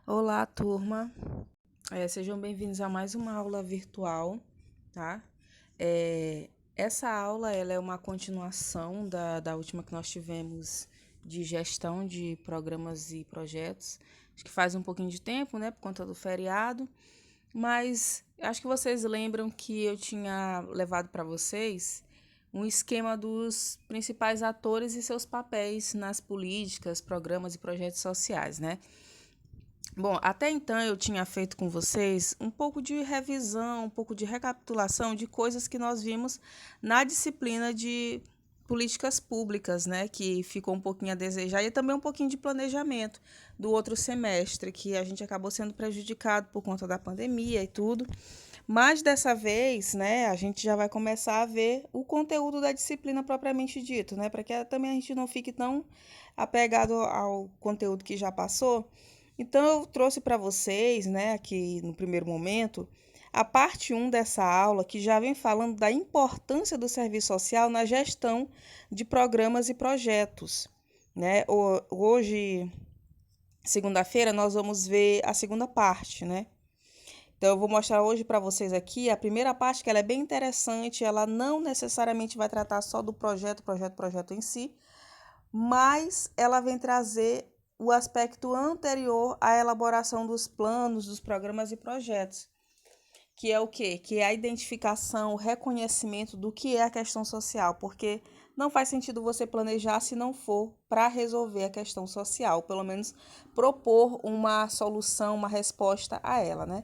Olá, turma. Sejam bem-vindos a mais uma aula virtual, tá? Essa aula ela é uma continuação da última que nós tivemos de gestão de programas e projetos. Acho que faz um pouquinho de tempo, né, por conta do feriado, mas acho que vocês lembram que eu tinha levado para vocês um esquema dos principais atores e seus papéis nas políticas, programas e projetos sociais, né? Bom, até então eu tinha feito com vocês um pouco de revisão, um pouco de recapitulação de coisas que nós vimos na disciplina de políticas públicas, né, que ficou um pouquinho a desejar, e também um pouquinho de planejamento do outro semestre, que a gente acabou sendo prejudicado por conta da pandemia e tudo. Mas dessa vez, né, a gente já vai começar a ver o conteúdo da disciplina propriamente dito, né, para que também a gente não fique tão apegado ao conteúdo que já passou. Então, eu trouxe para vocês, né, aqui no primeiro momento, a parte um dessa aula, que já vem falando da importância do serviço social na gestão de programas e projetos, né? Hoje, segunda-feira, nós vamos ver a segunda parte, né? Então, eu vou mostrar hoje para vocês aqui a primeira parte, que ela é bem interessante, ela não necessariamente vai tratar só do projeto em si, mas ela vem trazer o aspecto anterior à elaboração dos planos, dos programas e projetos, que é o quê? Que é a identificação, o reconhecimento do que é a questão social, porque não faz sentido você planejar se não for para resolver a questão social, pelo menos propor uma solução, uma resposta a ela, né?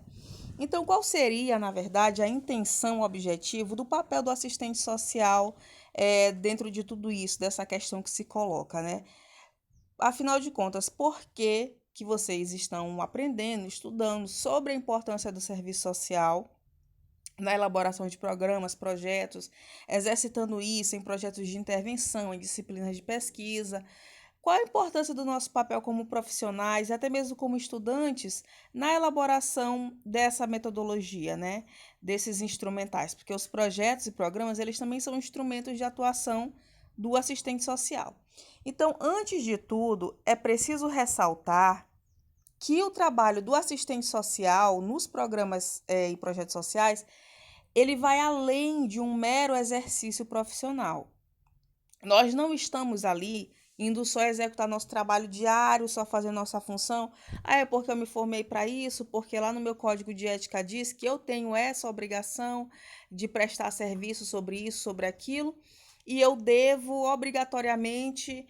Então, qual seria, na verdade, a intenção, o objetivo do papel do assistente social dentro de tudo isso, dessa questão que se coloca, né? Afinal de contas, por que vocês estão aprendendo, estudando sobre a importância do serviço social na elaboração de programas, projetos, exercitando isso em projetos de intervenção, em disciplinas de pesquisa? Qual a importância do nosso papel como profissionais, até mesmo como estudantes, na elaboração dessa metodologia, né? Desses instrumentais? Porque os projetos e programas, eles também são instrumentos de atuação do assistente social. Então, antes de tudo, é preciso ressaltar que o trabalho do assistente social nos programas e projetos sociais, ele vai além de um mero exercício profissional. Nós não estamos ali indo só executar nosso trabalho diário, só fazer nossa função. Ah, é porque eu me formei para isso, porque lá no meu código de ética diz que eu tenho essa obrigação de prestar serviço sobre isso, sobre aquilo, e eu devo obrigatoriamente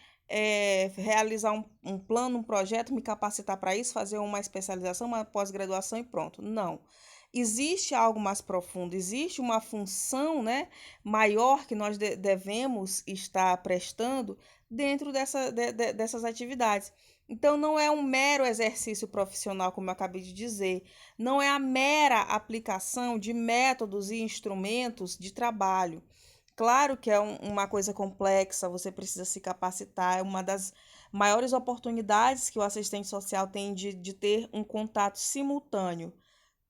realizar um plano, um projeto, me capacitar para isso, fazer uma especialização, uma pós-graduação e pronto. Não. Existe algo mais profundo, existe uma função, né, maior que nós devemos estar prestando dentro dessas atividades. Então, não é um mero exercício profissional, como eu acabei de dizer, não é a mera aplicação de métodos e instrumentos de trabalho. Claro que é uma coisa complexa, você precisa se capacitar, é uma das maiores oportunidades que o assistente social tem de ter um contato simultâneo,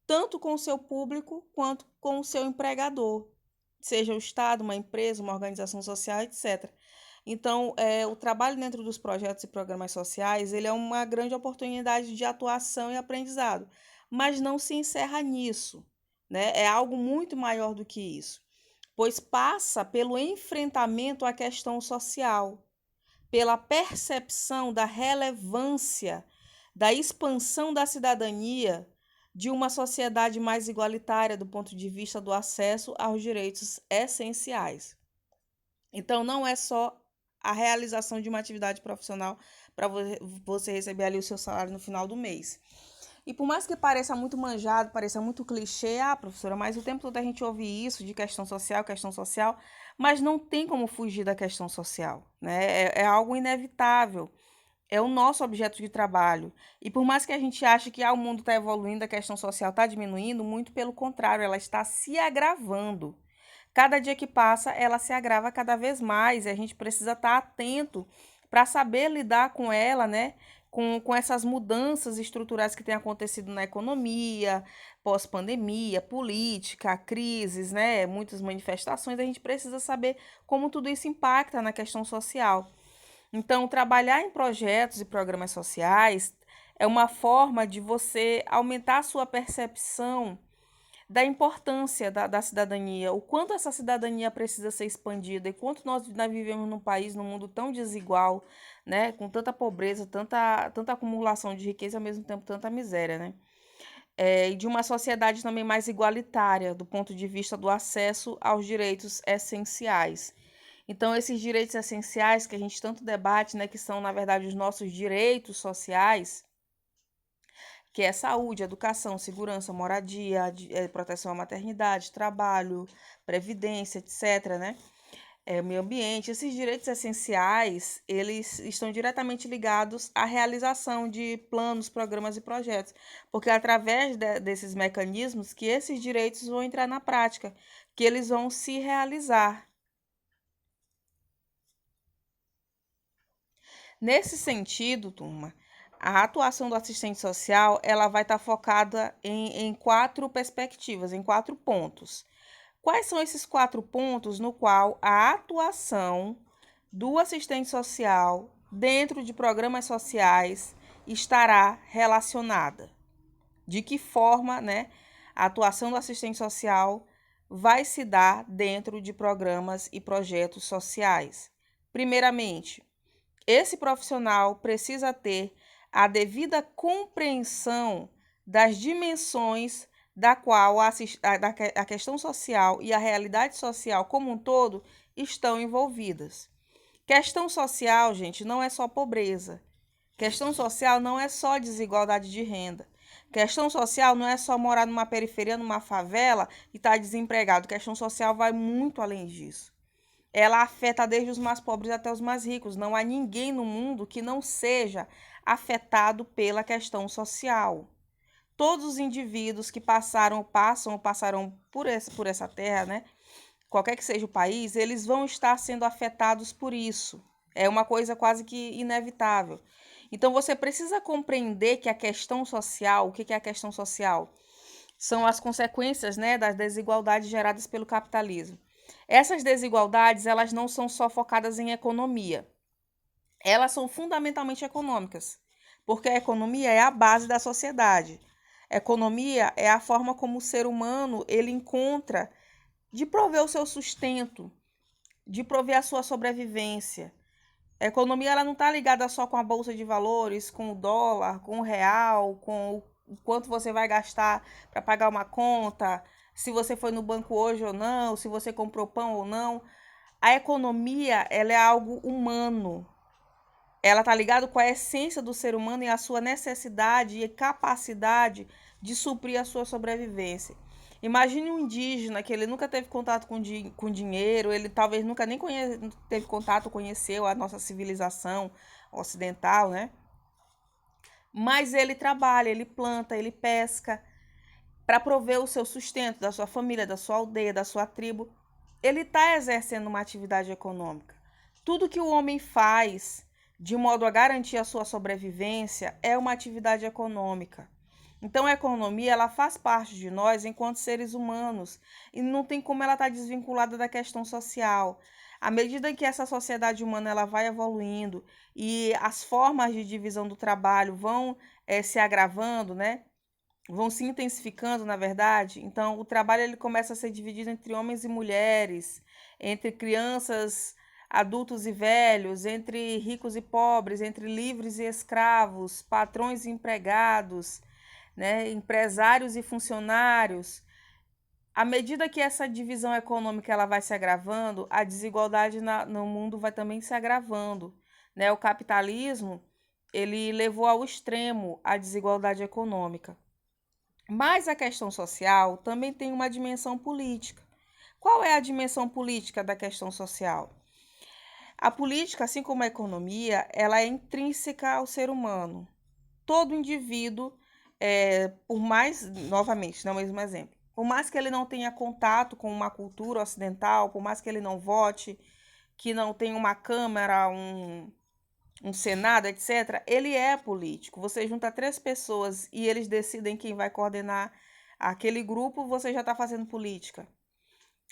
tanto com o seu público quanto com o seu empregador, seja o Estado, uma empresa, uma organização social, etc. Então, o trabalho dentro dos projetos e programas sociais, ele é uma grande oportunidade de atuação e aprendizado, mas não se encerra nisso, né? É algo muito maior do que isso, pois passa pelo enfrentamento à questão social, pela percepção da relevância da expansão da cidadania de uma sociedade mais igualitária do ponto de vista do acesso aos direitos essenciais. Então, não é só a realização de uma atividade profissional para você receber ali o seu salário no final do mês. E por mais que pareça muito manjado, pareça muito clichê, professora, mas o tempo todo a gente ouve isso de questão social, mas não tem como fugir da questão social, né? É algo inevitável, é o nosso objeto de trabalho. E por mais que a gente ache que o mundo está evoluindo, a questão social está diminuindo, muito pelo contrário, ela está se agravando. Cada dia que passa, ela se agrava cada vez mais e a gente precisa estar atento para saber lidar com ela, né? Com essas mudanças estruturais que têm acontecido na economia, pós-pandemia, política, crises, né? Muitas manifestações, a gente precisa saber como tudo isso impacta na questão social. Então, trabalhar em projetos e programas sociais é uma forma de você aumentar a sua percepção da importância da cidadania, o quanto essa cidadania precisa ser expandida e quanto nós vivemos num país, num mundo tão desigual, né, com tanta pobreza, tanta acumulação de riqueza e ao mesmo tempo tanta miséria, né? E de uma sociedade também mais igualitária, do ponto de vista do acesso aos direitos essenciais. Então, esses direitos essenciais que a gente tanto debate, né, que são, na verdade, os nossos direitos sociais, que é saúde, educação, segurança, moradia, proteção à maternidade, trabalho, previdência, etc., né? Meio ambiente, esses direitos essenciais, eles estão diretamente ligados à realização de planos, programas e projetos, porque é através desses mecanismos que esses direitos vão entrar na prática, que eles vão se realizar. Nesse sentido, turma, a atuação do assistente social, ela vai estar focada em quatro perspectivas, em quatro pontos. Quais são esses quatro pontos no qual a atuação do assistente social dentro de programas sociais estará relacionada? De que forma, né, a atuação do assistente social vai se dar dentro de programas e projetos sociais? Primeiramente, esse profissional precisa ter a devida compreensão das dimensões da qual a questão social e a realidade social como um todo estão envolvidas. Questão social, gente, não é só pobreza. Questão social não é só desigualdade de renda. Questão social não é só morar numa periferia, numa favela e estar desempregado. Questão social vai muito além disso. Ela afeta desde os mais pobres até os mais ricos. Não há ninguém no mundo que não seja afetado pela questão social. Todos os indivíduos que passam ou passarão por essa terra, né? Qualquer que seja o país, eles vão estar sendo afetados por isso. É uma coisa quase que inevitável. Então você precisa compreender que a questão social, o que é a questão social? São as consequências, né, das desigualdades geradas pelo capitalismo. Essas desigualdades, elas não são só focadas em economia. Elas são fundamentalmente econômicas, porque a economia é a base da sociedade. A economia é a forma como o ser humano ele encontra de prover o seu sustento, de prover a sua sobrevivência. A economia ela não está ligada só com a bolsa de valores, com o dólar, com o real, com o quanto você vai gastar para pagar uma conta, se você foi no banco hoje ou não, se você comprou pão ou não. A economia ela é algo humano. Ela está ligada com a essência do ser humano e a sua necessidade e capacidade de suprir a sua sobrevivência. Imagine um indígena que ele nunca teve contato com dinheiro, ele talvez nunca nem teve contato, conheceu a nossa civilização ocidental, né? Mas ele trabalha, ele planta, ele pesca para prover o seu sustento, da sua família, da sua aldeia, da sua tribo. Ele está exercendo uma atividade econômica. Tudo que o homem faz de modo a garantir a sua sobrevivência é uma atividade econômica. Então, a economia ela faz parte de nós enquanto seres humanos e não tem como ela estar desvinculada da questão social. À medida que essa sociedade humana ela vai evoluindo e as formas de divisão do trabalho vão se agravando, né? Vão se intensificando, na verdade. Então, o trabalho ele começa a ser dividido entre homens e mulheres, entre crianças, adultos e velhos, entre ricos e pobres, entre livres e escravos, patrões e empregados, né, empresários e funcionários. À medida que essa divisão econômica ela vai se agravando, a desigualdade no mundo vai também se agravando, né? O capitalismo ele levou ao extremo a desigualdade econômica. Mas a questão social também tem uma dimensão política. Qual é a dimensão política da questão social? A política, assim como a economia, ela é intrínseca ao ser humano. Todo indivíduo, por mais, novamente, no mesmo exemplo, por mais que ele não tenha contato com uma cultura ocidental, por mais que ele não vote, que não tenha uma Câmara, um Senado, etc., ele é político. Você junta três pessoas e eles decidem quem vai coordenar aquele grupo, você já está fazendo política.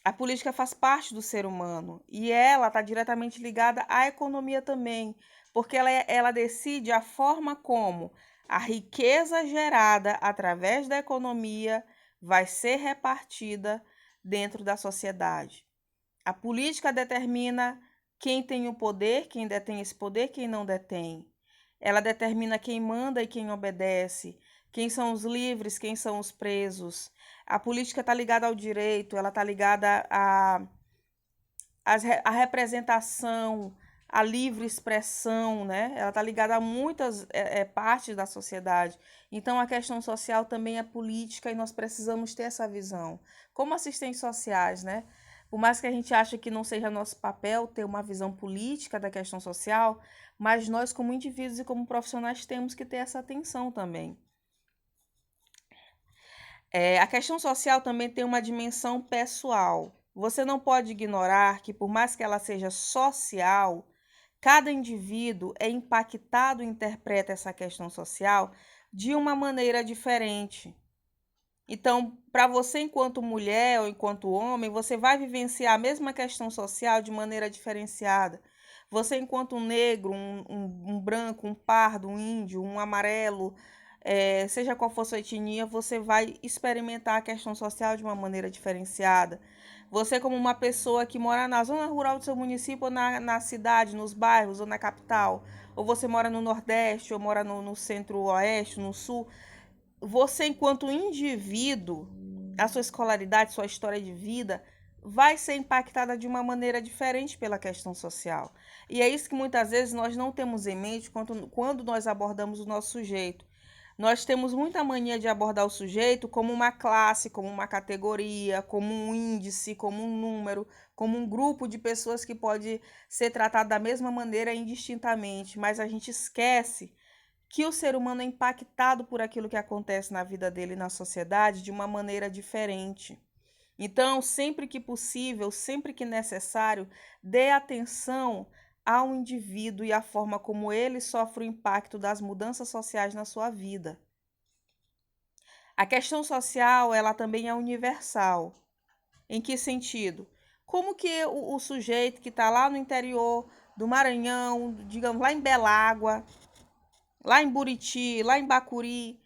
A política faz parte do ser humano e ela está diretamente ligada à economia também, porque ela decide a forma como A riqueza gerada através da economia vai ser repartida dentro da sociedade. A política determina quem tem o poder, quem detém esse poder, quem não detém. Ela determina quem manda e quem obedece, quem são os livres, quem são os presos. A política está ligada ao direito, ela está ligada à representação, à livre expressão, né? Ela está ligada a muitas partes da sociedade. Então, a questão social também é política e nós precisamos ter essa visão. Como assistentes sociais, né? Por mais que a gente ache que não seja nosso papel ter uma visão política da questão social, mas nós, como indivíduos e como profissionais, temos que ter essa atenção também. A questão social também tem uma dimensão pessoal. Você não pode ignorar que, por mais que ela seja social, cada indivíduo é impactado e interpreta essa questão social de uma maneira diferente. Então, para você, enquanto mulher ou enquanto homem, você vai vivenciar a mesma questão social de maneira diferenciada. Você, enquanto um negro, um branco, um pardo, um índio, um amarelo, seja qual for sua etnia, você vai experimentar a questão social de uma maneira diferenciada. Você, como uma pessoa que mora na zona rural do seu município, ou na cidade, nos bairros, ou na capital, ou você mora no Nordeste, ou mora no Centro-Oeste, no Sul, você, enquanto indivíduo, a sua escolaridade, sua história de vida, vai ser impactada de uma maneira diferente pela questão social. E é isso que muitas vezes nós não temos em mente quando nós abordamos o nosso sujeito. Nós temos muita mania de abordar o sujeito como uma classe, como uma categoria, como um índice, como um número, como um grupo de pessoas que pode ser tratado da mesma maneira indistintamente, mas a gente esquece que o ser humano é impactado por aquilo que acontece na vida dele e na sociedade de uma maneira diferente. Então, sempre que possível, sempre que necessário, dê atenção ao indivíduo e à forma como ele sofre o impacto das mudanças sociais na sua vida. A questão social, ela também é universal. Em que sentido? Como que o sujeito que está lá no interior do Maranhão, digamos lá em Belágua, lá em Buriti, lá em Bacuri,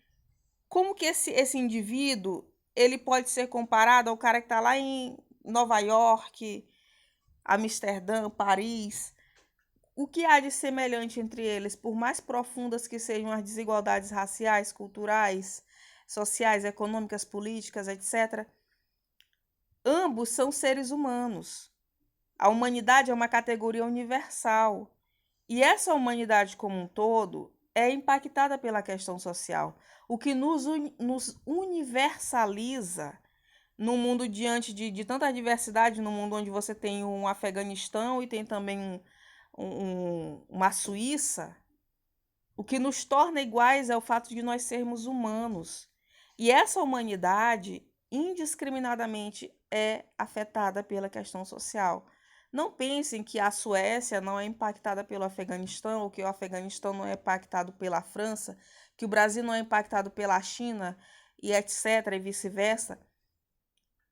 como que esse indivíduo ele pode ser comparado ao cara que está lá em Nova York, Amsterdã, Paris? O que há de semelhante entre eles, por mais profundas que sejam as desigualdades raciais, culturais, sociais, econômicas, políticas, etc., ambos são seres humanos. A humanidade é uma categoria universal. E essa humanidade como um todo é impactada pela questão social, o que nos universaliza no mundo diante de tanta diversidade, no mundo onde você tem um Afeganistão e tem também uma Suíça. O que nos torna iguais é o fato de nós sermos humanos. E essa humanidade, indiscriminadamente, é afetada pela questão social. Não pensem que a Suécia não é impactada pelo Afeganistão, ou que o Afeganistão não é impactado pela França, que o Brasil não é impactado pela China, e etc., e vice-versa.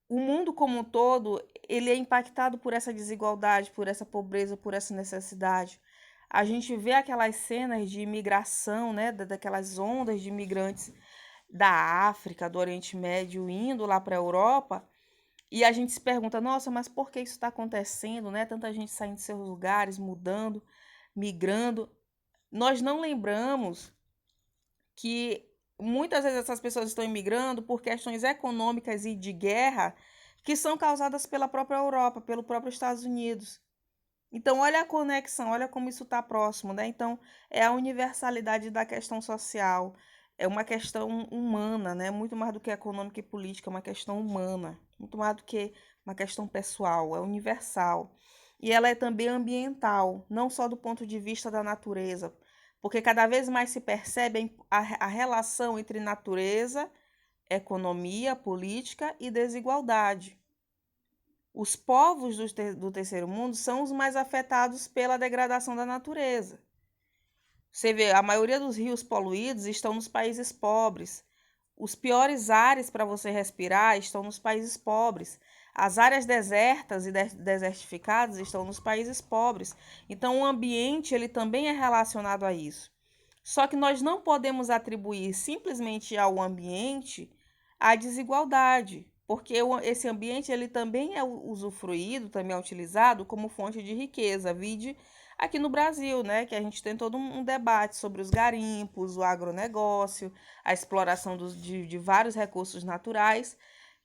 O mundo como um todo, ele é impactado por essa desigualdade, por essa pobreza, por essa necessidade. A gente vê aquelas cenas de imigração, né, daquelas ondas de imigrantes da África, do Oriente Médio, indo lá para a Europa, e a gente se pergunta, nossa, mas por que isso está acontecendo, né? Tanta gente saindo de seus lugares, mudando, migrando. Nós não lembramos que muitas vezes essas pessoas estão imigrando por questões econômicas e de guerra que são causadas pela própria Europa, pelo próprio Estados Unidos. Então, olha a conexão, olha como isso está próximo, né? Então, é a universalidade da questão social, é uma questão humana, né? Muito mais do que econômica e política, é uma questão humana, muito mais do que uma questão pessoal, é universal. E ela é também ambiental, não só do ponto de vista da natureza, porque cada vez mais se percebe a relação entre natureza, economia, política e desigualdade. Os povos do terceiro mundo são os mais afetados pela degradação da natureza. Você vê, a maioria dos rios poluídos estão nos países pobres. Os piores ares para você respirar estão nos países pobres. As áreas desertas e desertificadas estão nos países pobres. Então, o ambiente ele também é relacionado a isso. Só que nós não podemos atribuir simplesmente ao ambiente a desigualdade, porque esse ambiente ele também é usufruído, também é utilizado como fonte de riqueza. Vide aqui no Brasil, né, que a gente tem todo um debate sobre os garimpos, o agronegócio, a exploração de vários recursos naturais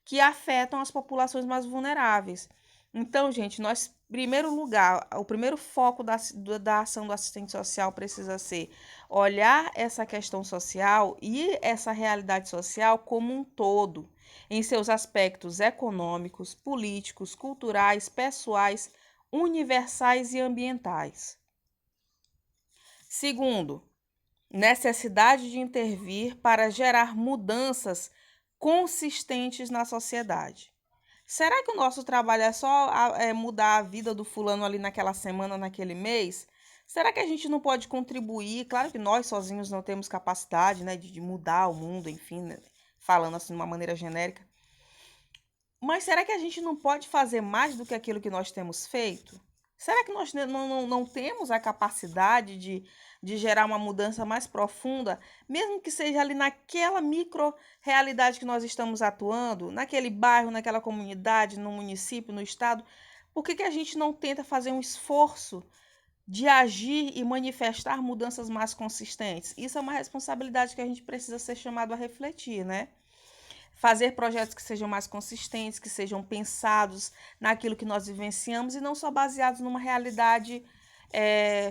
que afetam as populações mais vulneráveis. Então, gente, nós, em primeiro lugar, o primeiro foco da ação do assistente social precisa ser olhar essa questão social e essa realidade social como um todo, em seus aspectos econômicos, políticos, culturais, pessoais, universais e ambientais. Segundo, necessidade de intervir para gerar mudanças consistentes na sociedade. Será que o nosso trabalho é só mudar a vida do fulano ali naquela semana, naquele mês? Será que a gente não pode contribuir? Claro que nós sozinhos não temos capacidade, né, de mudar o mundo, enfim, né, falando assim de uma maneira genérica. Mas será que a gente não pode fazer mais do que aquilo que nós temos feito? Será que nós não temos a capacidade de gerar uma mudança mais profunda, mesmo que seja ali naquela micro-realidade que nós estamos atuando, naquele bairro, naquela comunidade, no município, no estado? Por que a gente não tenta fazer um esforço de agir e manifestar mudanças mais consistentes? Isso é uma responsabilidade que a gente precisa ser chamado a refletir, né? Fazer projetos que sejam mais consistentes, que sejam pensados naquilo que nós vivenciamos e não só baseados numa realidade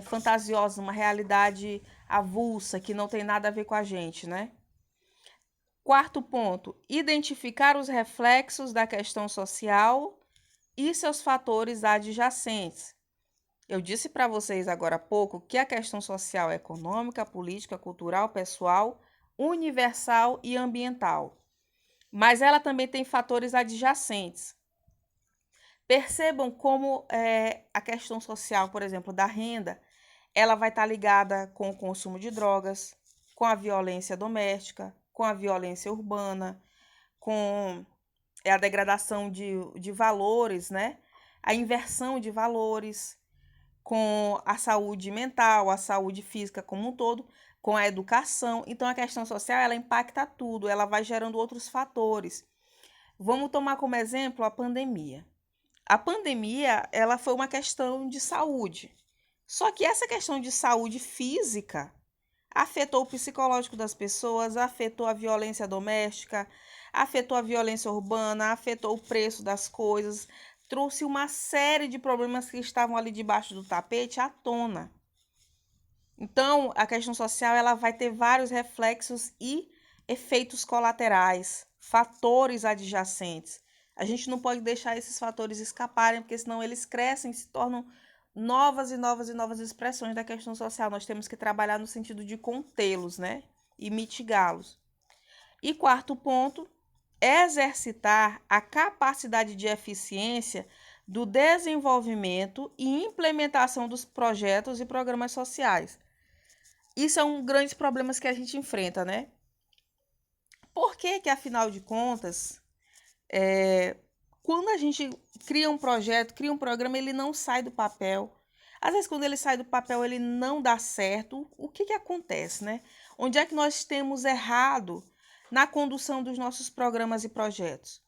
fantasiosa, numa realidade avulsa, que não tem nada a ver com a gente, né? Quarto ponto, identificar os reflexos da questão social e seus fatores adjacentes. Eu disse para vocês agora há pouco que a questão social é econômica, política, cultural, pessoal, universal e ambiental. Mas ela também tem fatores adjacentes. Percebam como a questão social, por exemplo, da renda, ela vai estar ligada com o consumo de drogas, com a violência doméstica, com a violência urbana, com a degradação de valores, né? A inversão de valores, com a saúde mental, a saúde física como um todo, com a educação. Então, a questão social, ela impacta tudo, ela vai gerando outros fatores. Vamos tomar como exemplo a pandemia. A pandemia, ela foi uma questão de saúde. Só que essa questão de saúde física afetou o psicológico das pessoas, afetou a violência doméstica, afetou a violência urbana, afetou o preço das coisas, trouxe uma série de problemas que estavam ali debaixo do tapete à tona. Então, a questão social ela vai ter vários reflexos e efeitos colaterais, fatores adjacentes. A gente não pode deixar esses fatores escaparem, porque senão eles crescem e se tornam novas e novas e novas expressões da questão social. Nós temos que trabalhar no sentido de contê-los, né? E mitigá-los. E quarto ponto, exercitar a capacidade de eficiência do desenvolvimento e implementação dos projetos e programas sociais. Isso é um grande problema que a gente enfrenta, né? Por que, afinal de contas, quando a gente cria um projeto, cria um programa, ele não sai do papel. Às vezes, quando ele sai do papel, ele não dá certo. O que acontece, né? Onde é que nós temos errado na condução dos nossos programas e projetos?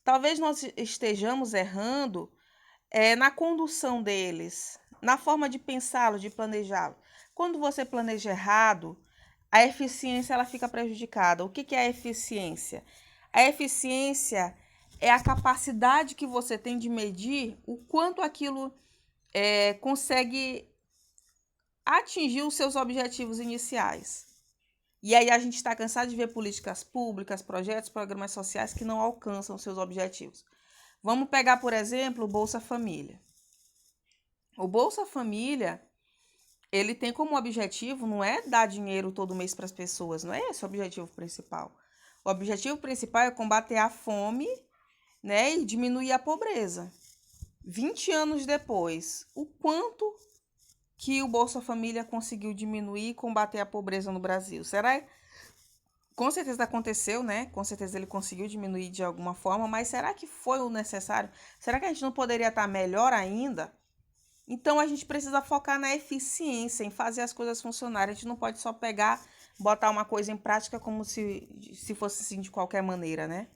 Talvez nós estejamos errando na condução deles, na forma de pensá-lo, de planejá-lo. Quando você planeja errado, a eficiência ela fica prejudicada. O que é a eficiência? A eficiência é a capacidade que você tem de medir o quanto aquilo consegue atingir os seus objetivos iniciais. E aí a gente está cansado de ver políticas públicas, projetos, programas sociais que não alcançam seus objetivos. Vamos pegar, por exemplo, o Bolsa Família. O Bolsa Família, ele tem como objetivo, não é dar dinheiro todo mês para as pessoas, não é esse o objetivo principal. O objetivo principal é combater a fome, né, e diminuir a pobreza. 20 anos depois, o quanto que o Bolsa Família conseguiu diminuir e combater a pobreza no Brasil? Será que com certeza aconteceu, né? Com certeza ele conseguiu diminuir de alguma forma, mas será que foi o necessário? Será que a gente não poderia estar melhor ainda? Então, a gente precisa focar na eficiência, em fazer as coisas funcionarem. A gente não pode só pegar, botar uma coisa em prática como se fosse assim de qualquer maneira, né?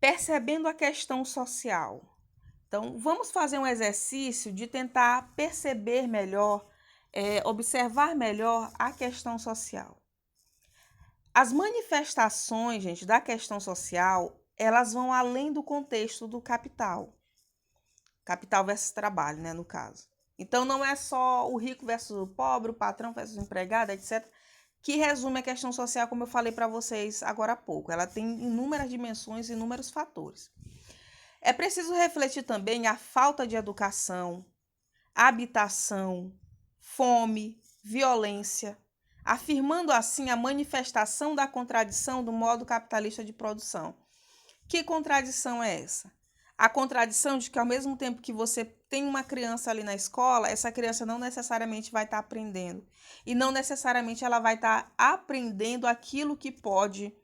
Percebendo a questão social. Então, vamos fazer um exercício de tentar perceber melhor, observar melhor a questão social. As manifestações, gente, da questão social, elas vão além do contexto do capital. Capital versus trabalho, né, no caso. Então, não é só o rico versus o pobre, o patrão versus o empregado, etc., que resume a questão social, como eu falei para vocês agora há pouco. Ela tem inúmeras dimensões e inúmeros fatores. É preciso refletir também a falta de educação, habitação, fome, violência, afirmando assim a manifestação da contradição do modo capitalista de produção. Que contradição é essa? A contradição de que ao mesmo tempo que você tem uma criança ali na escola, essa criança não necessariamente vai estar aprendendo. E não necessariamente ela vai estar aprendendo aquilo que pode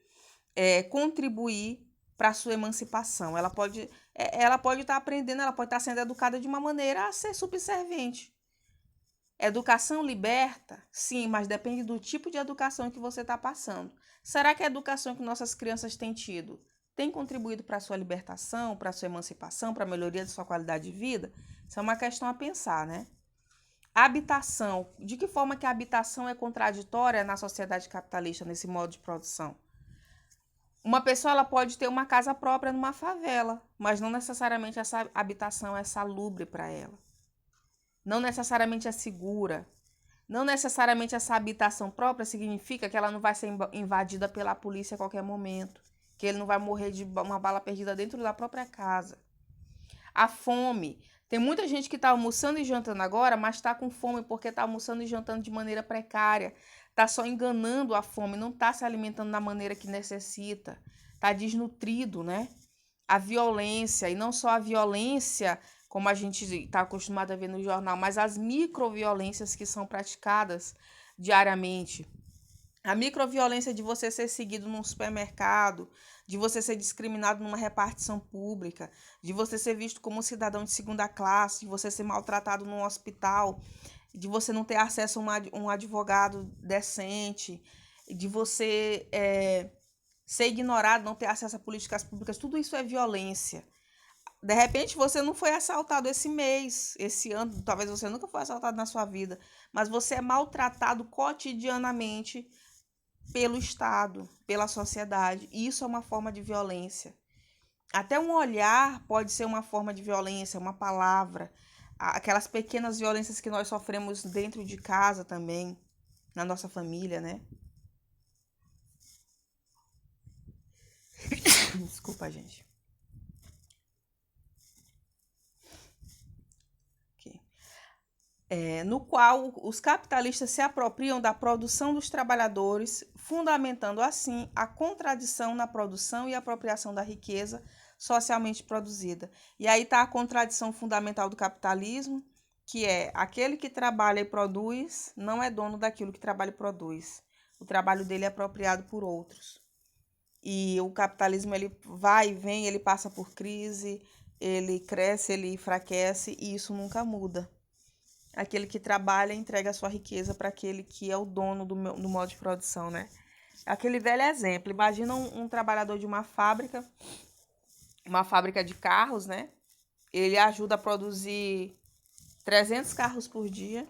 contribuir para a sua emancipação. Ela pode estar aprendendo, ela pode estar sendo educada de uma maneira a ser subserviente. Educação liberta? Sim, mas depende do tipo de educação que você está passando. Será que a educação que nossas crianças têm tido tem contribuído para a sua libertação, para a sua emancipação, para a melhoria da sua qualidade de vida? Isso é uma questão a pensar, né? Habitação. De que forma que a habitação é contraditória na sociedade capitalista, nesse modo de produção? Uma pessoa ela pode ter uma casa própria numa favela, mas não necessariamente essa habitação é salubre para ela. Não necessariamente é segura. Não necessariamente essa habitação própria significa que ela não vai ser invadida pela polícia a qualquer momento, que ele não vai morrer de uma bala perdida dentro da própria casa. A fome. Tem muita gente que está almoçando e jantando agora, mas está com fome porque está almoçando e jantando de maneira precária. Está só enganando a fome, não está se alimentando da maneira que necessita. Está desnutrido, né? A violência, e não só a violência, como a gente está acostumado a ver no jornal, mas as microviolências que são praticadas diariamente. A microviolência de você ser seguido num supermercado, de você ser discriminado numa repartição pública, de você ser visto como um cidadão de segunda classe, de você ser maltratado num hospital, de você não ter acesso a um advogado decente, de você ser ignorado, não ter acesso a políticas públicas, tudo isso é violência. De repente você não foi assaltado esse mês, esse ano, talvez você nunca foi assaltado na sua vida, mas você é maltratado cotidianamente pelo Estado, pela sociedade. E isso é uma forma de violência. Até um olhar pode ser uma forma de violência, uma palavra. Aquelas pequenas violências que nós sofremos dentro de casa também, na nossa família, né? Desculpa, gente. No qual os capitalistas se apropriam da produção dos trabalhadores, fundamentando assim a contradição na produção e apropriação da riqueza socialmente produzida. E aí está a contradição fundamental do capitalismo, que é aquele que trabalha e produz não é dono daquilo que trabalha e produz. O trabalho dele é apropriado por outros. E o capitalismo ele vai e vem, ele passa por crise, ele cresce, ele enfraquece e isso nunca muda. Aquele que trabalha entrega a sua riqueza para aquele que é o dono do modo de produção, né? Aquele velho exemplo. Imagina um trabalhador de uma fábrica de carros, né? Ele ajuda a produzir 300 carros por dia.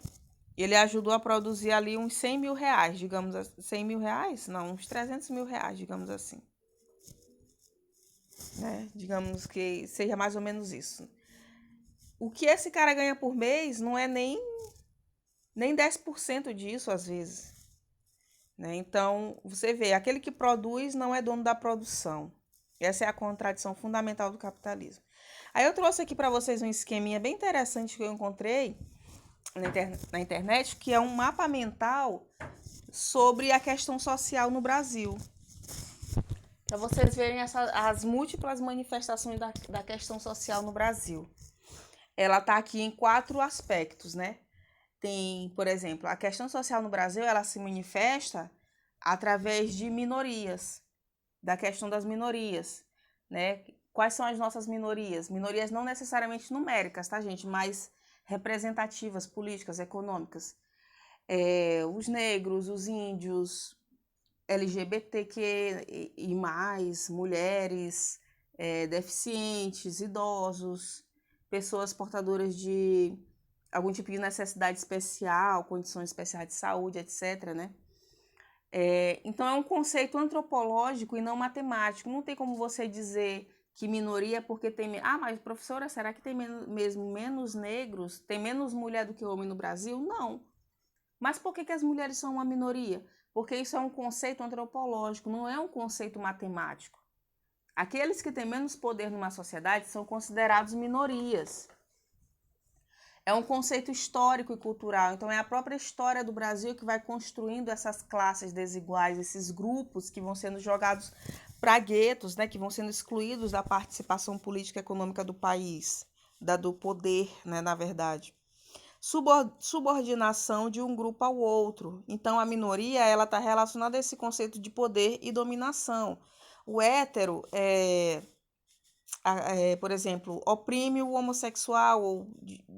Ele ajudou a produzir ali uns 100 mil reais, digamos assim. 100 mil reais? Não, uns 300 mil reais, digamos assim. Né? Digamos que seja mais ou menos isso. O que esse cara ganha por mês não é nem 10% disso, às vezes. Né? Então, você vê, aquele que produz não é dono da produção. Essa é a contradição fundamental do capitalismo. Aí eu trouxe aqui para vocês um esqueminha bem interessante que eu encontrei na internet, que é um mapa mental sobre a questão social no Brasil. Para vocês verem as múltiplas manifestações da questão social no Brasil. Ela está aqui em 4 aspectos, né? Tem, por exemplo, a questão social no Brasil, ela se manifesta através de minorias, da questão das minorias, né? Quais são as nossas minorias? Minorias não necessariamente numéricas, tá, gente? Mas representativas, políticas, econômicas. Os negros, os índios, LGBTQ e mais, mulheres, deficientes, idosos, pessoas portadoras de algum tipo de necessidade especial, condições especiais de saúde, etc., né? Então é um conceito antropológico e não matemático. Não tem como você dizer que minoria porque tem... Ah, mas professora, será que tem mesmo menos negros? Tem menos mulher do que homem no Brasil? Não. Mas por que as mulheres são uma minoria? Porque isso é um conceito antropológico, não é um conceito matemático. Aqueles que têm menos poder numa sociedade são considerados minorias. É um conceito histórico e cultural, então é a própria história do Brasil que vai construindo essas classes desiguais, esses grupos que vão sendo jogados para guetos, né, que vão sendo excluídos da participação política e econômica do país, do poder, né, na verdade. Subordinação de um grupo ao outro. Então, a minoria ela está relacionada a esse conceito de poder e dominação. O hétero por exemplo, oprime o homossexual, ou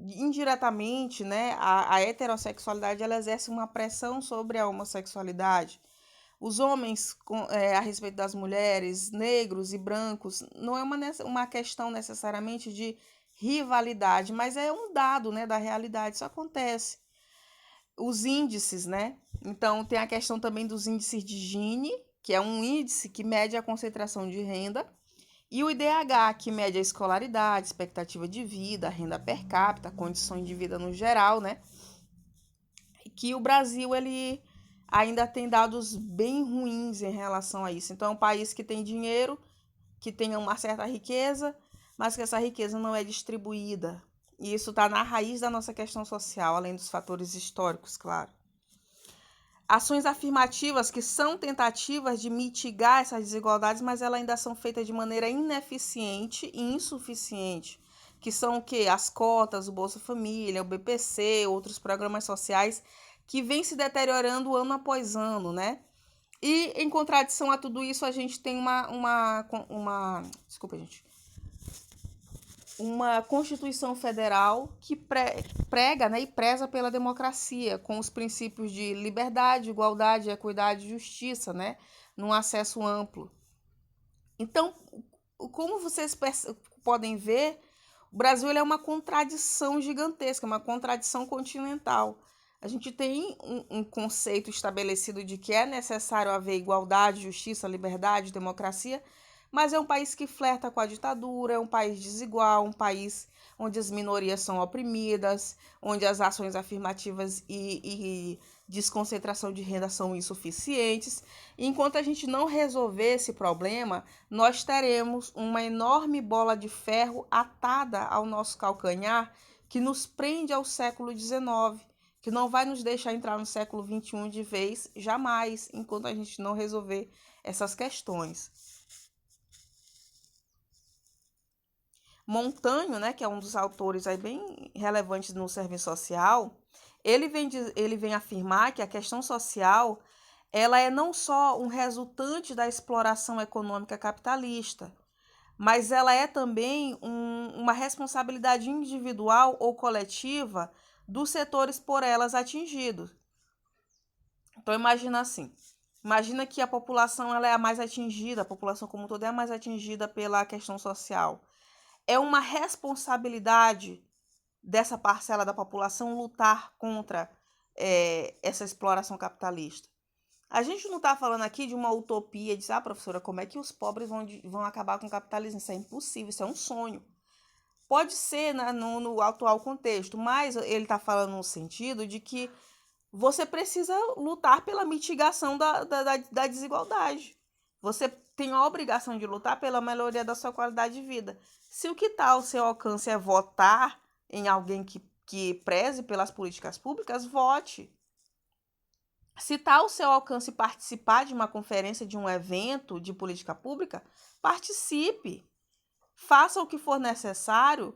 indiretamente, né, a heterossexualidade ela exerce uma pressão sobre a homossexualidade. Os homens, a respeito das mulheres, negros e brancos, não é uma questão necessariamente de rivalidade, mas é um dado, né, da realidade, isso acontece. Os índices, né? Então, tem a questão também dos índices de Gini, que é um índice que mede a concentração de renda, e o IDH, que mede a escolaridade, expectativa de vida, renda per capita, condições de vida no geral, né? Que o Brasil, ele ainda tem dados bem ruins em relação a isso. Então, é um país que tem dinheiro, que tem uma certa riqueza, mas que essa riqueza não é distribuída. E isso está na raiz da nossa questão social, além dos fatores históricos, claro. Ações afirmativas que são tentativas de mitigar essas desigualdades, mas elas ainda são feitas de maneira ineficiente e insuficiente, que são o quê? As cotas, o Bolsa Família, o BPC, outros programas sociais que vêm se deteriorando ano após ano, né? E em contradição a tudo isso, a gente tem desculpa, gente, uma Constituição Federal que prega, né, e preza pela democracia, com os princípios de liberdade, igualdade, equidade e justiça, né, num acesso amplo. Então, como vocês podem ver, o Brasil é uma contradição gigantesca, uma contradição continental. A gente tem um conceito estabelecido de que é necessário haver igualdade, justiça, liberdade, democracia, mas é um país que flerta com a ditadura, é um país desigual, um país onde as minorias são oprimidas, onde as ações afirmativas e desconcentração de renda são insuficientes. E enquanto a gente não resolver esse problema, nós teremos uma enorme bola de ferro atada ao nosso calcanhar que nos prende ao século XIX, que não vai nos deixar entrar no século XXI de vez, jamais, enquanto a gente não resolver essas questões. Montanho, né, que é um dos autores aí bem relevantes no serviço social, ele vem afirmar que a questão social ela é não só um resultante da exploração econômica capitalista, mas ela é também uma responsabilidade individual ou coletiva dos setores por elas atingidos. Então, imagina assim, imagina que a população ela é a mais atingida, a população como um todo é a mais atingida pela questão social. É uma responsabilidade dessa parcela da população lutar contra essa exploração capitalista. A gente não está falando aqui de uma utopia, de professora, como é que os pobres vão acabar com o capitalismo? Isso é impossível, isso é um sonho. Pode ser, né, no atual contexto, mas ele está falando no sentido de que você precisa lutar pela mitigação da desigualdade. Você tem a obrigação de lutar pela melhoria da sua qualidade de vida. Se o que está ao seu alcance é votar em alguém que preze pelas políticas públicas, vote. Se está ao seu alcance participar de uma conferência, de um evento de política pública, participe. Faça o que for necessário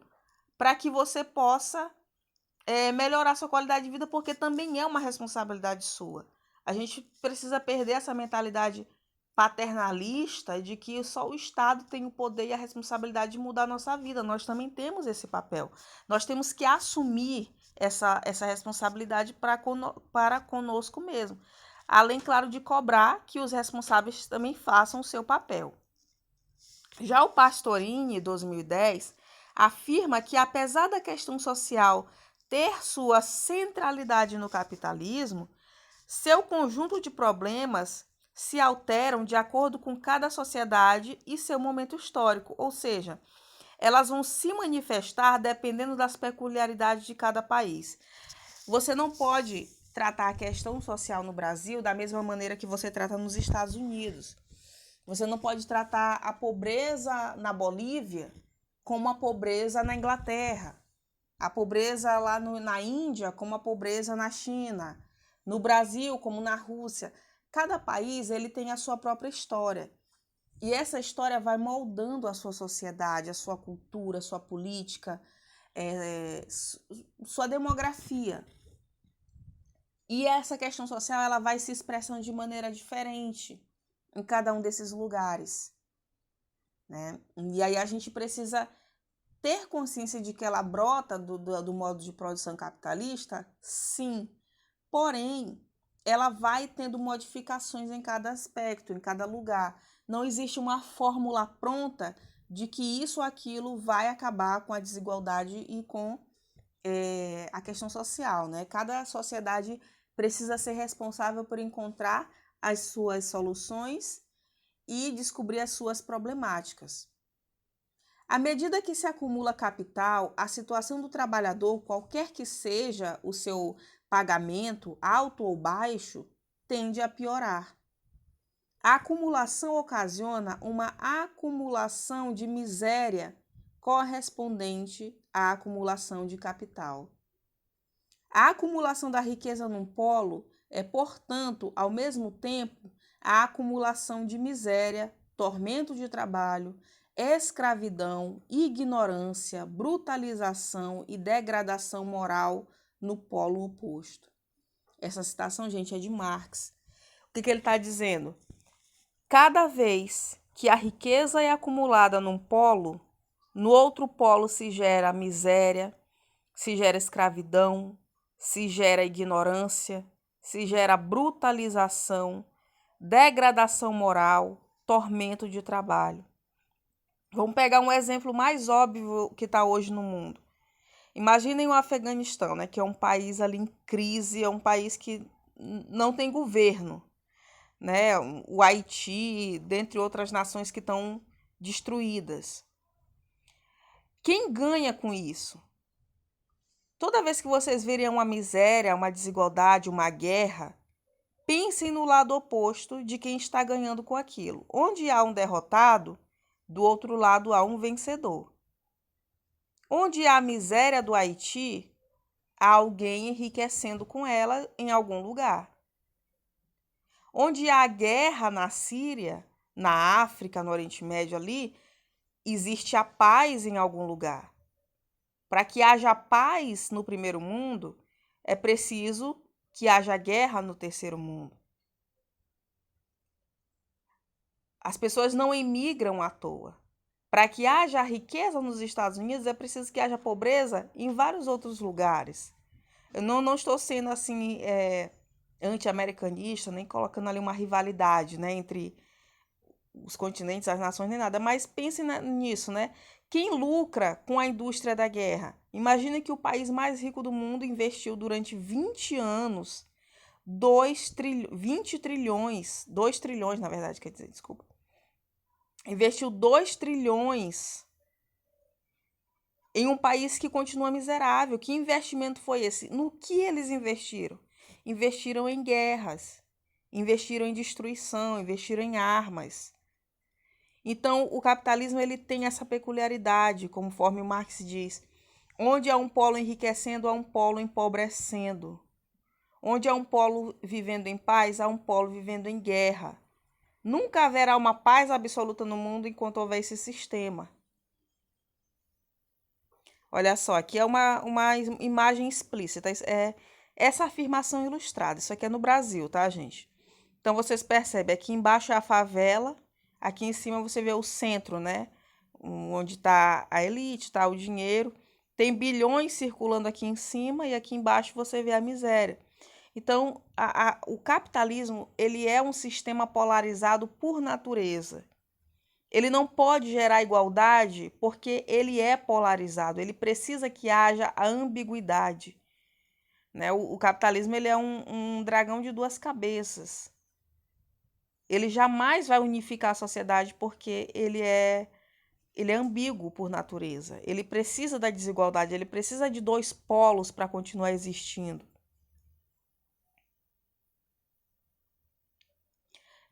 para que você possa melhorar sua qualidade de vida, porque também é uma responsabilidade sua. A gente precisa perder essa mentalidade paternalista de que só o Estado tem o poder e a responsabilidade de mudar a nossa vida. Nós também temos esse papel. Nós temos que assumir essa responsabilidade para conosco mesmo. Além, claro, de cobrar que os responsáveis também façam o seu papel. Já o Pastorini, 2010, afirma que, apesar da questão social ter sua centralidade no capitalismo, seu conjunto de problemas se alteram de acordo com cada sociedade e seu momento histórico, ou seja, elas vão se manifestar dependendo das peculiaridades de cada país. Você não pode tratar a questão social no Brasil da mesma maneira que você trata nos Estados Unidos. Você não pode tratar a pobreza na Bolívia como a pobreza na Inglaterra, a pobreza lá na Índia como a pobreza na China, no Brasil como na Rússia. Cada país ele tem a sua própria história. E essa história vai moldando a sua sociedade, a sua cultura, a sua política, sua demografia. E essa questão social ela vai se expressando de maneira diferente em cada um desses lugares, né? E aí a gente precisa ter consciência de que ela brota do modo de produção capitalista, sim. Porém, ela vai tendo modificações em cada aspecto, em cada lugar. Não existe uma fórmula pronta de que isso ou aquilo vai acabar com a desigualdade e com a questão social, né? Cada sociedade precisa ser responsável por encontrar as suas soluções e descobrir as suas problemáticas. À medida que se acumula capital, a situação do trabalhador, qualquer que seja o seu pagamento, alto ou baixo, tende a piorar. A acumulação ocasiona uma acumulação de miséria correspondente à acumulação de capital. A acumulação da riqueza num polo é, portanto, ao mesmo tempo, a acumulação de miséria, tormento de trabalho, escravidão, ignorância, brutalização e degradação moral no polo oposto. Essa citação, gente, é de Marx. O que ele está dizendo? Cada vez que a riqueza é acumulada num polo, no outro polo se gera miséria, se gera escravidão, se gera ignorância, se gera brutalização, degradação moral, tormento de trabalho. Vamos pegar um exemplo mais óbvio que está hoje no mundo. Imaginem o Afeganistão, né, que é um país ali em crise, é um país que não tem governo, né? O Haiti, dentre outras nações que estão destruídas. Quem ganha com isso? Toda vez que vocês virem uma miséria, uma desigualdade, uma guerra, pensem no lado oposto de quem está ganhando com aquilo. Onde há um derrotado, do outro lado há um vencedor. Onde há a miséria do Haiti, há alguém enriquecendo com ela em algum lugar. Onde há guerra na Síria, na África, no Oriente Médio ali, existe a paz em algum lugar. Para que haja paz no primeiro mundo, é preciso que haja guerra no terceiro mundo. As pessoas não emigram à toa. Para que haja riqueza nos Estados Unidos, é preciso que haja pobreza em vários outros lugares. Eu não estou sendo assim anti-americanista, nem colocando ali uma rivalidade, né, entre os continentes, as nações, nem nada, mas pense nisso, né? Quem lucra com a indústria da guerra? Imagina que o país mais rico do mundo investiu durante 20 anos 20 trilhões, 2 trilhões, na verdade, quer dizer, desculpa. Investiu 2 trilhões em um país que continua miserável. Que investimento foi esse? No que eles investiram? Investiram em guerras, investiram em destruição, investiram em armas. Então, o capitalismo ele tem essa peculiaridade, conforme o Marx diz. Onde há um polo enriquecendo, há um polo empobrecendo. Onde há um polo vivendo em paz, há um polo vivendo em guerra. Nunca haverá uma paz absoluta no mundo enquanto houver esse sistema. Olha só, aqui é uma imagem explícita. É essa afirmação ilustrada. Isso aqui é no Brasil, tá, gente? Então, vocês percebem, aqui embaixo é a favela, aqui em cima você vê o centro, né? Onde está a elite, está o dinheiro. Tem bilhões circulando aqui em cima e aqui embaixo você vê a miséria. Então, o capitalismo, ele é um sistema polarizado por natureza. Ele não pode gerar igualdade porque ele é polarizado, ele precisa que haja a ambiguidade. Né? O capitalismo ele é um dragão de duas cabeças. Ele jamais vai unificar a sociedade porque ele é ambíguo por natureza. Ele precisa da desigualdade, ele precisa de dois polos para continuar existindo.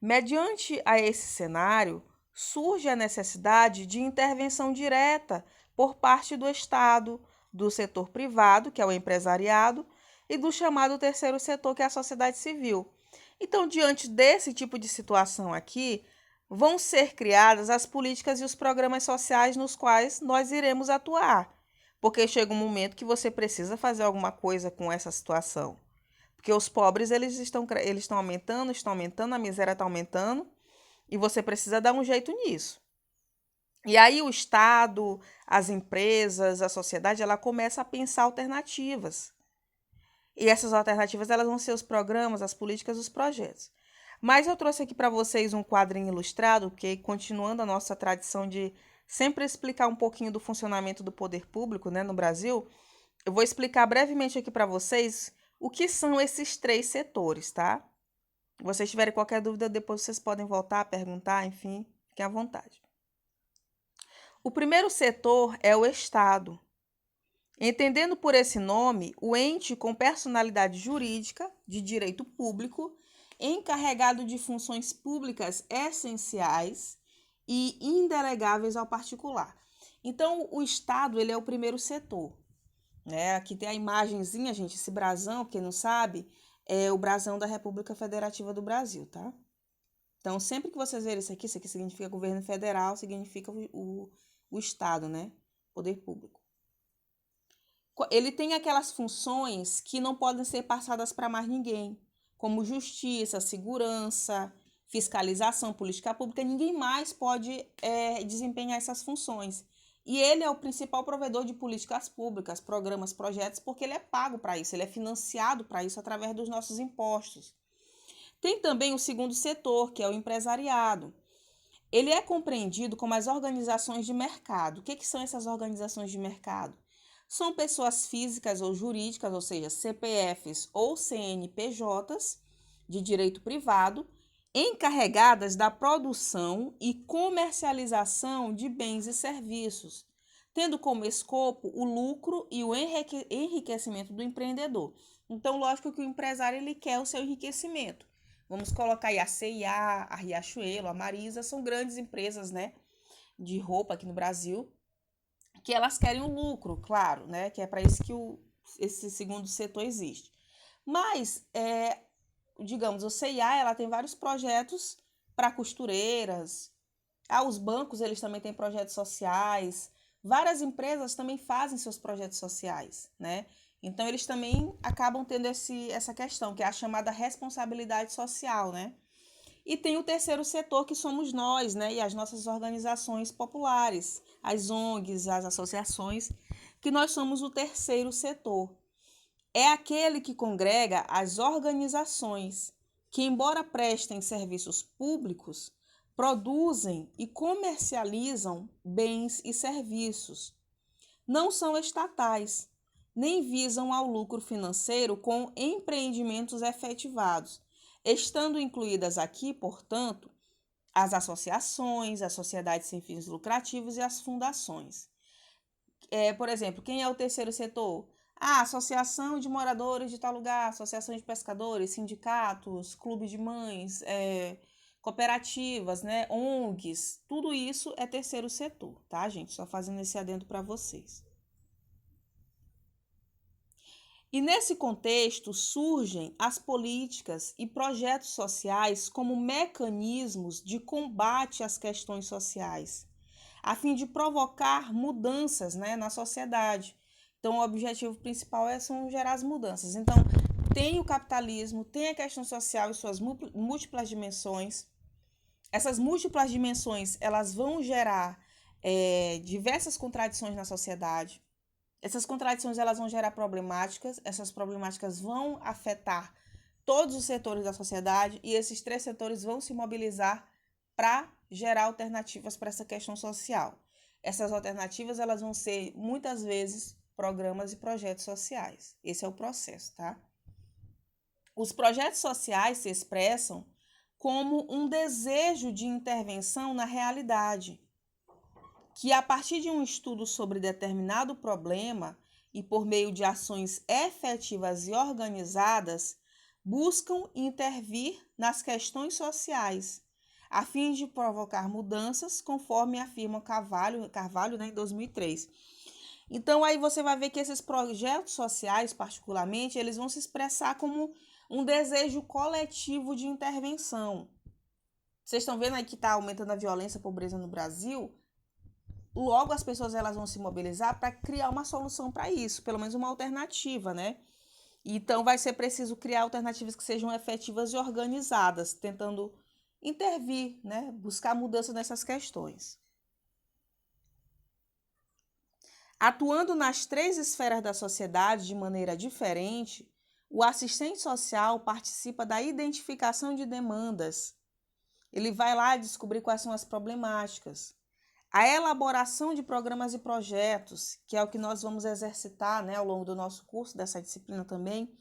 Mediante a esse cenário, surge a necessidade de intervenção direta por parte do Estado, do setor privado, que é o empresariado, e do chamado terceiro setor, que é a sociedade civil. Então, diante desse tipo de situação aqui, vão ser criadas as políticas e os programas sociais nos quais nós iremos atuar, porque chega um momento que você precisa fazer alguma coisa com essa situação. Porque os pobres eles estão aumentando, a miséria está aumentando, e você precisa dar um jeito nisso. E aí o Estado, as empresas, a sociedade, ela começa a pensar alternativas. E essas alternativas elas vão ser os programas, as políticas, os projetos. Mas eu trouxe aqui para vocês um quadrinho ilustrado, que continuando a nossa tradição de sempre explicar um pouquinho do funcionamento do poder público, né, no Brasil, eu vou explicar brevemente aqui para vocês o que são esses três setores, tá? Se vocês tiverem qualquer dúvida, depois vocês podem voltar, perguntar, enfim, fiquem à vontade. O primeiro setor é o Estado. Entendendo por esse nome, o ente com personalidade jurídica de direito público, encarregado de funções públicas essenciais e indelegáveis ao particular. Então, o Estado ele é o primeiro setor. Né? Aqui tem a imagenzinha, gente, esse brasão, quem não sabe, é o brasão da República Federativa do Brasil, tá? Então, sempre que vocês verem isso aqui significa governo federal, significa o Estado, né? Poder público. Ele tem aquelas funções que não podem ser passadas para mais ninguém, como justiça, segurança, fiscalização, política pública. Ninguém mais pode desempenhar essas funções. E ele é o principal provedor de políticas públicas, programas, projetos, porque ele é pago para isso, ele é financiado para isso através dos nossos impostos. Tem também o segundo setor, que é o empresariado. Ele é compreendido como as organizações de mercado. O que são essas organizações de mercado? São pessoas físicas ou jurídicas, ou seja, CPFs ou CNPJs de direito privado, encarregadas da produção e comercialização de bens e serviços, tendo como escopo o lucro e o enriquecimento do empreendedor. Então, lógico que o empresário ele quer o seu enriquecimento. Vamos colocar aí a C&A, a Riachuelo, a Marisa, são grandes empresas, né, de roupa aqui no Brasil, que elas querem o lucro, claro, né, que é para isso que esse segundo setor existe. Mas, digamos, o C&A, ela tem vários projetos para costureiras, os bancos, eles também têm projetos sociais, várias empresas também fazem seus projetos sociais, né? Então, eles também acabam tendo essa questão, que é a chamada responsabilidade social, né? E tem o terceiro setor, que somos nós, né? E as nossas organizações populares, as ONGs, as associações, que nós somos o terceiro setor. É aquele que congrega as organizações que, embora prestem serviços públicos, produzem e comercializam bens e serviços. Não são estatais, nem visam ao lucro financeiro com empreendimentos efetivados, estando incluídas aqui, portanto, as associações, as sociedades sem fins lucrativos e as fundações. Por exemplo, quem é o terceiro setor? Associação de moradores de tal lugar, associação de pescadores, sindicatos, clubes de mães, cooperativas, né, ONGs, tudo isso é terceiro setor, tá, gente? Só fazendo esse adendo para vocês. E nesse contexto surgem as políticas e projetos sociais como mecanismos de combate às questões sociais, a fim de provocar mudanças, né, na sociedade. Então, o objetivo principal são gerar as mudanças. Então, tem o capitalismo, tem a questão social e suas múltiplas dimensões. Essas múltiplas dimensões, elas vão gerar diversas contradições na sociedade. Essas contradições, elas vão gerar problemáticas, essas problemáticas vão afetar todos os setores da sociedade e esses 3 setores vão se mobilizar para gerar alternativas para essa questão social. Essas alternativas, elas vão ser, muitas vezes, programas e projetos sociais. Esse é o processo, tá? Os projetos sociais se expressam como um desejo de intervenção na realidade, que a partir de um estudo sobre determinado problema e por meio de ações efetivas e organizadas, buscam intervir nas questões sociais, a fim de provocar mudanças, conforme afirma Carvalho, né, em 2003. Então, aí você vai ver que esses projetos sociais, particularmente, eles vão se expressar como um desejo coletivo de intervenção. Vocês estão vendo aí que está aumentando a violência e a pobreza no Brasil? Logo, as pessoas elas vão se mobilizar para criar uma solução para isso, pelo menos uma alternativa, né? Então, vai ser preciso criar alternativas que sejam efetivas e organizadas, tentando intervir, né? Buscar mudança nessas questões. Atuando nas 3 esferas da sociedade de maneira diferente, o assistente social participa da identificação de demandas. Ele vai lá descobrir quais são as problemáticas. A elaboração de programas e projetos, que é o que nós vamos exercitar, né, ao longo do nosso curso, dessa disciplina também,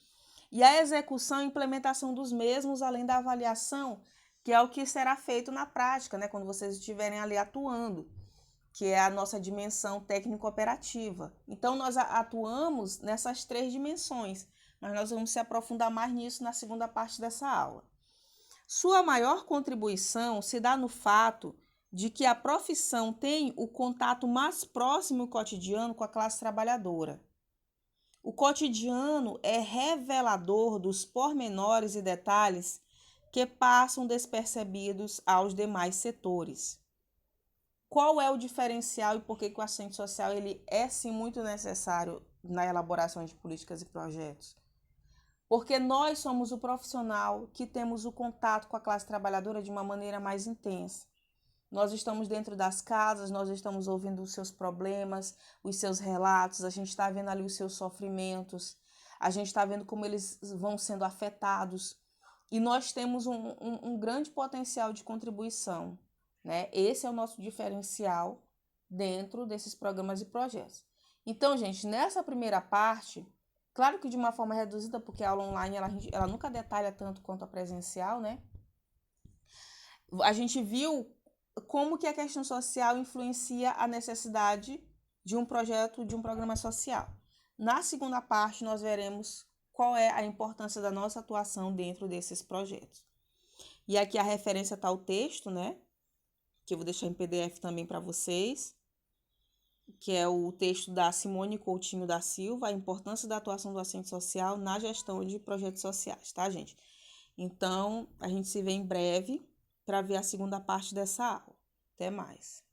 e a execução e implementação dos mesmos, além da avaliação, que é o que será feito na prática, né, quando vocês estiverem ali atuando, que é a nossa dimensão técnico-operativa. Então, nós atuamos nessas 3 dimensões, mas nós vamos se aprofundar mais nisso na segunda parte dessa aula. Sua maior contribuição se dá no fato de que a profissão tem o contato mais próximo e cotidiano com a classe trabalhadora. O cotidiano é revelador dos pormenores e detalhes que passam despercebidos aos demais setores. Qual é o diferencial e por que o assistente social ele é sim muito necessário na elaboração de políticas e projetos? Porque nós somos o profissional que temos o contato com a classe trabalhadora de uma maneira mais intensa. Nós estamos dentro das casas, nós estamos ouvindo os seus problemas, os seus relatos, a gente está vendo ali os seus sofrimentos, a gente está vendo como eles vão sendo afetados. E nós temos um grande potencial de contribuição, né? Esse é o nosso diferencial dentro desses programas e projetos. Então, gente, nessa primeira parte, claro que de uma forma reduzida, porque a aula online ela nunca detalha tanto quanto a presencial, né? A gente viu como que a questão social influencia a necessidade de um projeto, de um programa social. Na segunda parte, nós veremos qual é a importância da nossa atuação dentro desses projetos. E aqui a referência está o texto, né? Que eu vou deixar em PDF também para vocês, que é o texto da Simone Coutinho da Silva, a importância da atuação do assistente social na gestão de projetos sociais, tá, gente? Então, a gente se vê em breve para ver a segunda parte dessa aula. Até mais!